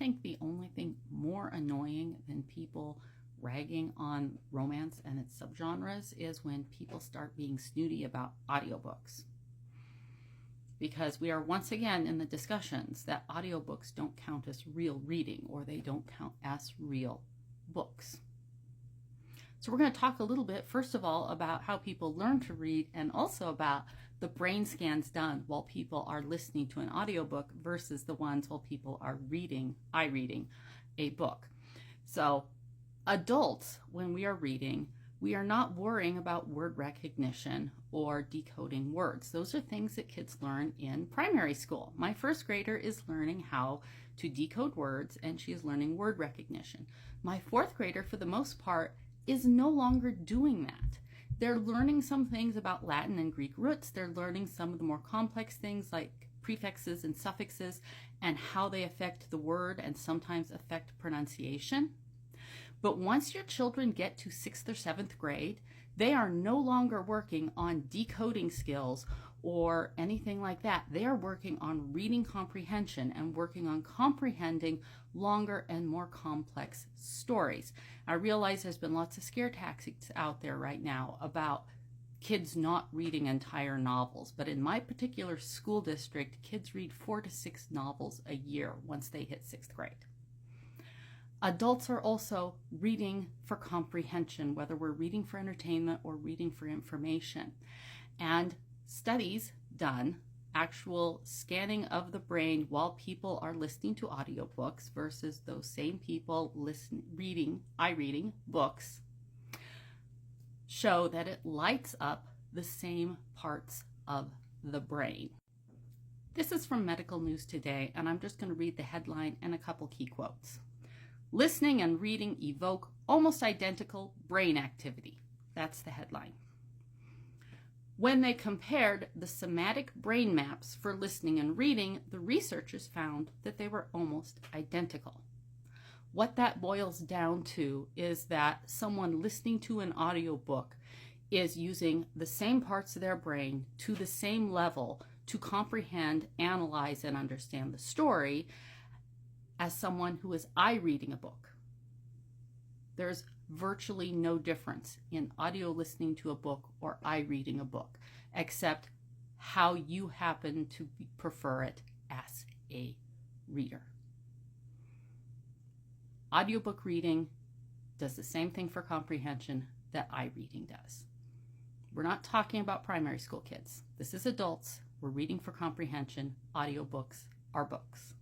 think the only thing more annoying than people ragging on romance and its subgenres is when people start being snooty about audiobooks. Because we are once again in the discussions that audiobooks don't count as real reading, or they don't count as real books. So we're going to talk a little bit, first of all, about how people learn to read, and also about the brain scans done while people are listening to an audiobook versus the ones while people are reading a book. So adults, when we are reading, we are not worrying about word recognition or decoding words. Those are things that kids learn in primary school. My first grader is learning how to decode words, and she is learning word recognition. My fourth grader, for the most part, is no longer doing that. They're learning some things about Latin and Greek roots. They're learning some of the more complex things like prefixes and suffixes and how they affect the word and sometimes affect pronunciation. But once your children get to 6th or 7th grade, they are no longer working on decoding skills or anything like that. They are working on reading comprehension and working on comprehending longer and more complex stories. I realize there's been lots of scare tactics out there right now about kids not reading entire novels, but in my particular school district, kids read 4 to 6 novels a year once they hit 6th grade. Adults are also reading for comprehension, whether we're reading for entertainment or reading for information. And studies done, actual scanning of the brain while people are listening to audiobooks versus those same people reading books, show that it lights up the same parts of the brain. This is from Medical News Today, and I'm just going to read the headline and a couple key quotes. Listening and reading evoke almost identical brain activity. That's the headline. When they compared the somatic brain maps for listening and reading, the researchers found that they were almost identical. What that boils down to is that someone listening to an audiobook is using the same parts of their brain to the same level to comprehend, analyze, and understand the story as someone who is reading a book. There's virtually no difference in audio listening to a book or reading a book, except how you happen to prefer it as a reader. Audiobook reading does the same thing for comprehension that reading does. We're not talking about primary school kids. This is adults. We're reading for comprehension. Audiobooks are books.